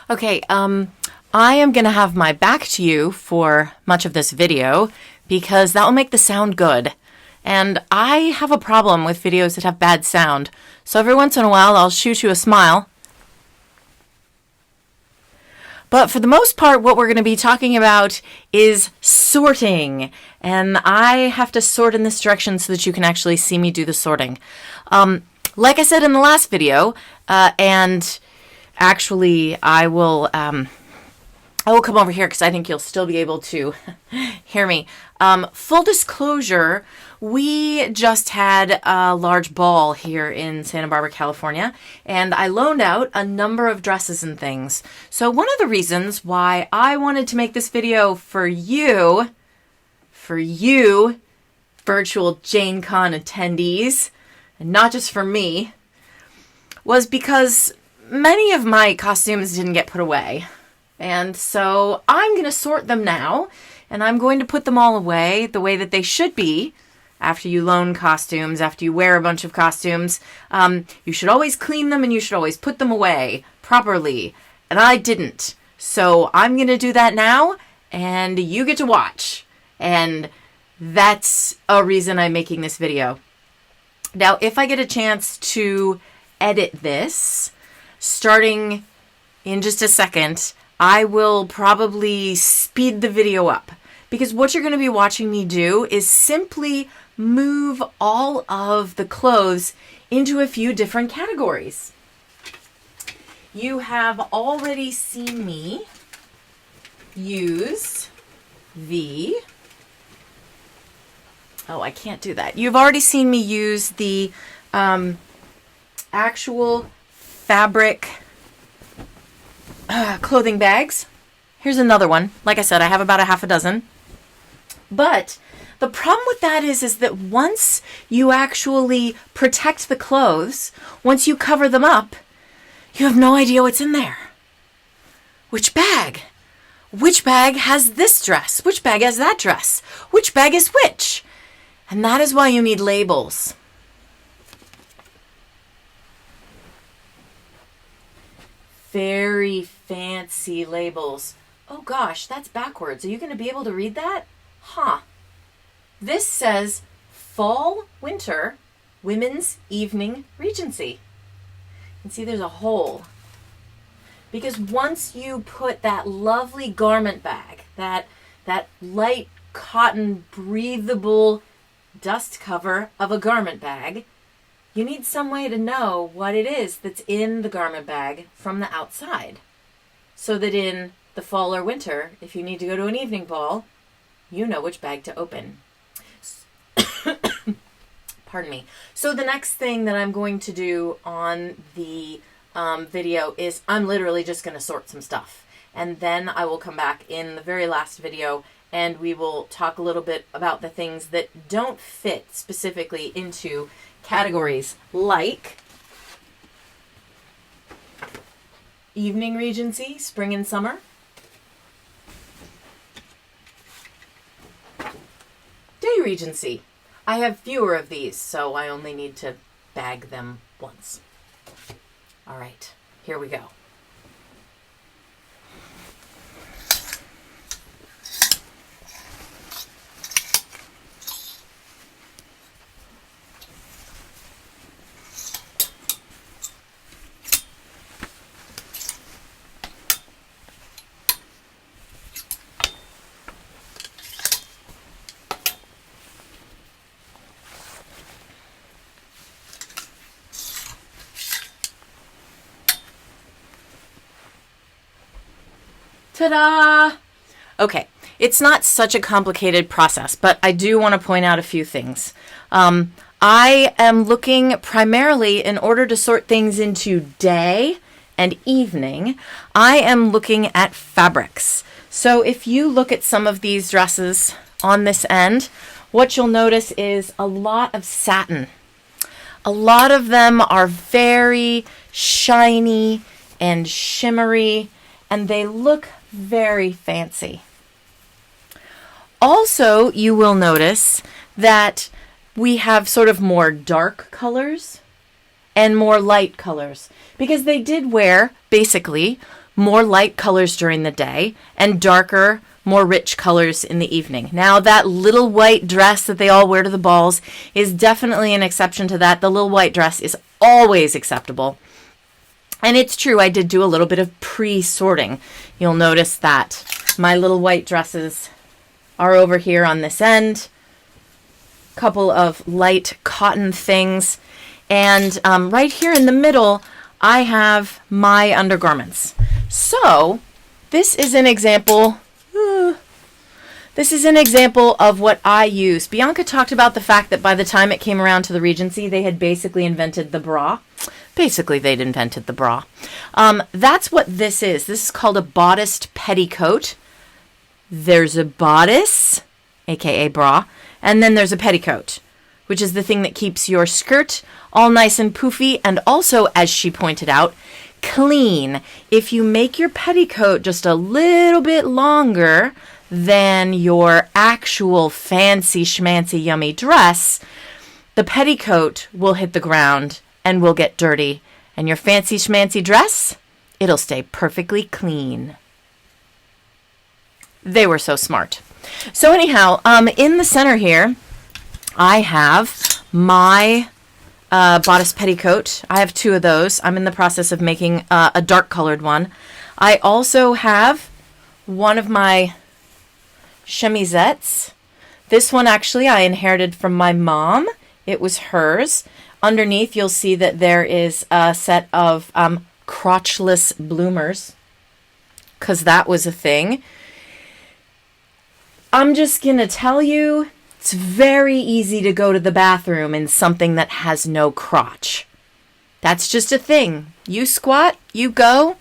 Okay, I am going to have my back to you for much of this video because that will make the sound good. And I have a problem with videos that have bad sound. So every once in a while I'll shoot you a smile. But for the most part, what we're going to be talking about is sorting. And I have to sort in this direction so that you can actually see me do the sorting. Like I said in the last video, and actually I will come over here because I think you'll still be able to hear me. Full disclosure, we just had a large ball here in Santa Barbara, California, and I loaned out a number of dresses and things. So one of the reasons why I wanted to make this video for you, virtual Jane Con attendees, and not just for me, was because many of my costumes didn't get put away. And so I'm going to sort them now, and I'm going to put them all away the way that they should be. After you loan costumes, after you wear a bunch of costumes, you should always clean them and you should always put them away properly. And I didn't. So I'm going to do that now, and you get to watch. And that's a reason I'm making this video. Now, if I get a chance to edit this, starting in just a second, I will probably speed the video up. Because what you're going to be watching me do is simply move all of the clothes into a few different categories. You have already seen me use the... Oh, I can't do that. You've already seen me use the actual fabric clothing bags. Here's another one. Like I said, I have about a half a dozen. But the problem with that is that once you actually protect the clothes, once you cover them up, you have no idea what's in there. Which bag? Which bag has this dress? Which bag has that dress? Which bag is which? And that is why you need labels. Very fancy labels. Oh gosh, that's backwards. Are you going to be able to read that? Huh. This says Fall Winter Women's Evening Regency. And see, there's a hole. Because once you put that lovely garment bag, that light cotton breathable dust cover of a garment bag, you need some way to know what it is that's in the garment bag from the outside. So that in the fall or winter, if you need to go to an evening ball, you know which bag to open. Pardon me. So the next thing that I'm going to do on the video is I'm literally just going to sort some stuff. And then I will come back in the very last video and we will talk a little bit about the things that don't fit specifically into categories like Evening Regency, Spring and Summer, Day Regency. I have fewer of these, so I only need to bag them once. All right, here we go. Ta-da! Okay, it's not such a complicated process, but I do want to point out a few things. I am looking primarily, in order to sort things into day and evening, I am looking at fabrics. So if you look at some of these dresses on this end, what you'll notice is a lot of satin. A lot of them are very shiny and shimmery, and they look very fancy. Also, you will notice that we have sort of more dark colors and more light colors because they did wear, basically, more light colors during the day and darker, more rich colors in the evening. Now, that little white dress that they all wear to the balls is definitely an exception to that. The little white dress is always acceptable. And it's true, I did do a little bit of pre-sorting. You'll notice that my little white dresses are over here on this end. Couple of light cotton things. And right here in the middle, I have my undergarments. So this is an example. This is an example of what I use. Bianca talked about the fact that by the time it came around to the Regency, they had basically invented the bra. Basically, they'd invented the bra. That's what this is. This is called a bodiced petticoat. There's a bodice, aka bra, and then there's a petticoat, which is the thing that keeps your skirt all nice and poofy, and also, as she pointed out, clean. If you make your petticoat just a little bit longer than your actual fancy schmancy yummy dress, the petticoat will hit the ground and will get dirty, and your fancy schmancy dress, it'll stay perfectly clean. They were so smart. So anyhow, in the center here, I have my bodice petticoat. I have two of those. I'm in the process of making a dark colored one. I also have one of my chemisettes. This one actually I inherited from my mom. It was hers. Underneath you'll see that there is a set of crotchless bloomers, because that was a thing. I'm just going to tell you, it's very easy to go to the bathroom in something that has no crotch. That's just a thing. You squat, you go,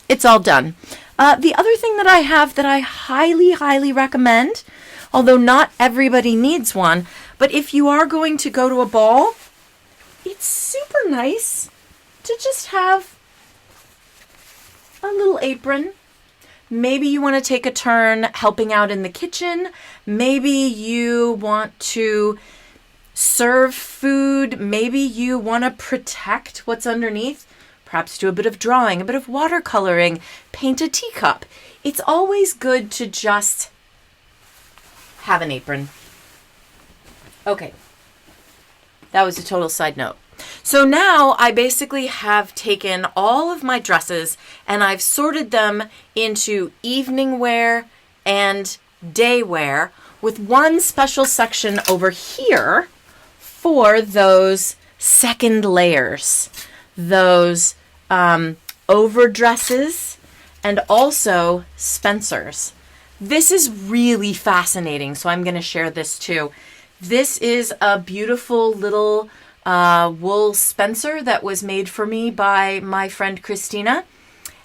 it's all done. The other thing that I have that I highly, highly recommend, although not everybody needs one, but if you are going to go to a ball, it's super nice to just have a little apron. Maybe you want to take a turn helping out in the kitchen. Maybe you want to serve food. Maybe you want to protect what's underneath. Perhaps do a bit of drawing, a bit of watercoloring, paint a teacup. It's always good to just have an apron. Okay. That was a total side note. So now I basically have taken all of my dresses and I've sorted them into evening wear and day wear, with one special section over here for those second layers, those overdresses, and also Spencers. This is really fascinating, so I'm going to share this too. This is a beautiful little wool Spencer that was made for me by my friend Christina.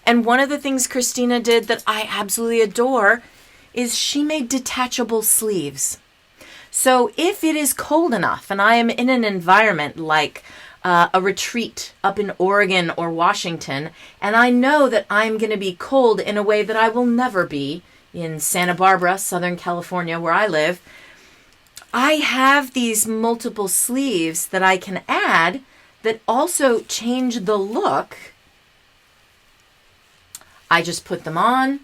And one of the things Christina did that I absolutely adore is she made detachable sleeves. So if it is cold enough and I am in an environment like a retreat up in Oregon or Washington, and I know that I'm going to be cold in a way that I will never be in Santa Barbara, Southern California, where I live, I have these multiple sleeves that I can add that also change the look. I just put them on,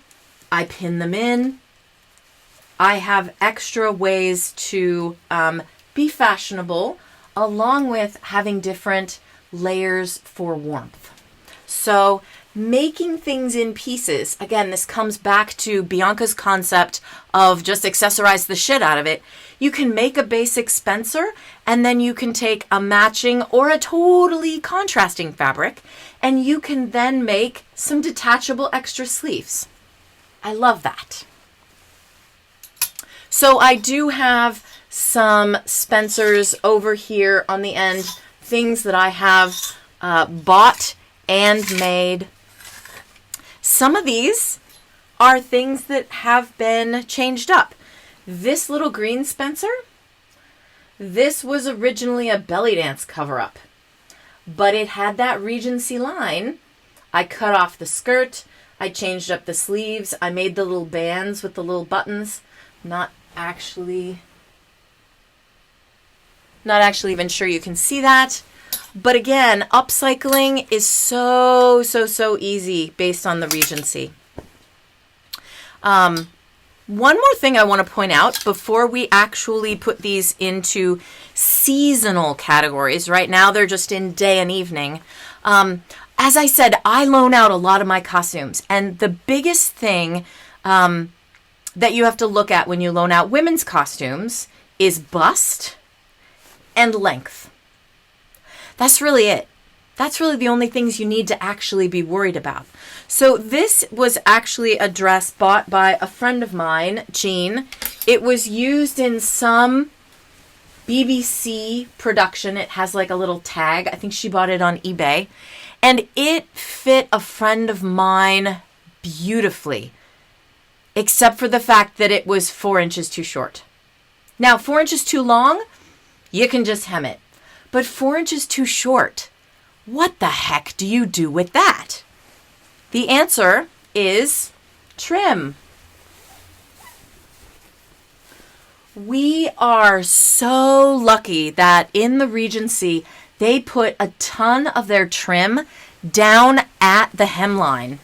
I pin them in. I have extra ways to be fashionable, along with having different layers for warmth. So making things in pieces, again, this comes back to Bianca's concept of just accessorize the shit out of it. You can make a basic Spencer, and then you can take a matching or a totally contrasting fabric, and you can then make some detachable extra sleeves. I love that. So I do have some Spencers over here on the end, things that I have bought and made. Some of these are things that have been changed up. This little green Spencer, this was originally a belly dance cover-up, but it had that Regency line. I cut off the skirt, I changed up the sleeves, I made the little bands with the little buttons. Not actually even sure you can see that. But again, upcycling is so easy based on the Regency. One more thing I want to point out before we actually put these into seasonal categories. Right now, they're just in day and evening. As I said, I loan out a lot of my costumes. And the biggest thing that you have to look at when you loan out women's costumes is bust and length. That's really it. That's really the only things you need to actually be worried about. So this was actually a dress bought by a friend of mine, Jean. It was used in some BBC production. It has like a little tag. I think she bought it on eBay. And it fit a friend of mine beautifully, except for the fact that it was 4 inches too short. Now, 4 inches too long, you can just hem it. But 4 inches too short, what the heck do you do with that? The answer is trim. We are so lucky that in the Regency, they put a ton of their trim down at the hemline,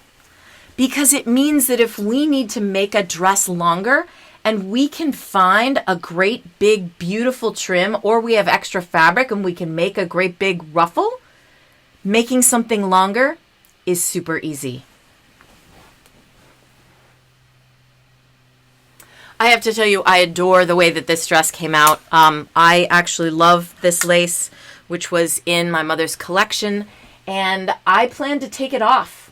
because it means that if we need to make a dress longer and we can find a great big beautiful trim, or we have extra fabric and we can make a great big ruffle, making something longer is super easy. I have to tell you, I adore the way that this dress came out. I actually love this lace, which was in my mother's collection, and I plan to take it off.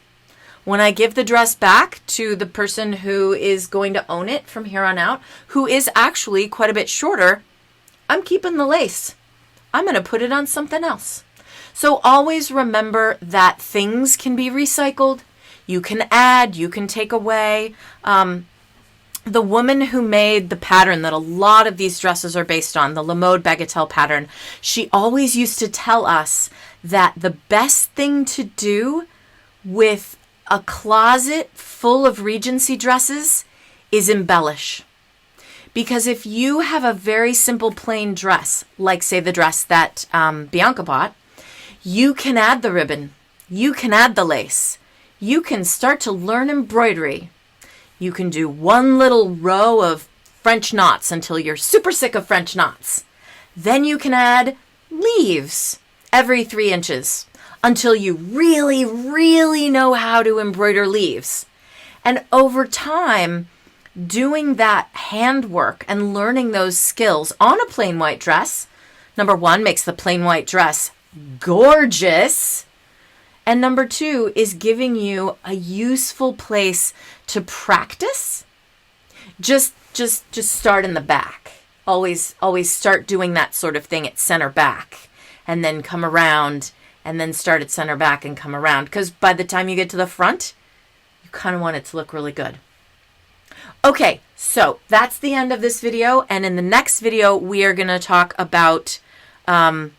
When I give the dress back to the person who is going to own it from here on out, who is actually quite a bit shorter, I'm keeping the lace. I'm going to put it on something else. So always remember that things can be recycled. You can add, you can take away. The woman who made the pattern that a lot of these dresses are based on, the La Mode Bagatelle pattern, she always used to tell us that the best thing to do with a closet full of Regency dresses is embellish. Because if you have a very simple plain dress, like say the dress that Bianca bought, you can add the ribbon, you can add the lace, you can start to learn embroidery. You can do one little row of French knots until you're super sick of French knots. Then you can add leaves every 3 inches until you really know how to embroider leaves. And over time, doing that handwork and learning those skills on a plain white dress, number one, makes the plain white dress gorgeous. And number two is giving you a useful place to practice. Just start in the back. Always start doing that sort of thing at center back, and then come around, and then start at center back and come around. Because by the time you get to the front, you kind of want it to look really good. Okay, so that's the end of this video. And in the next video, we are going to talk about, I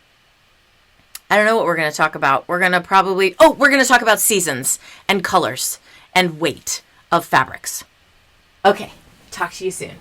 don't know what we're going to talk about. We're going to talk about seasons and colors and weight of fabrics. Okay, talk to you soon.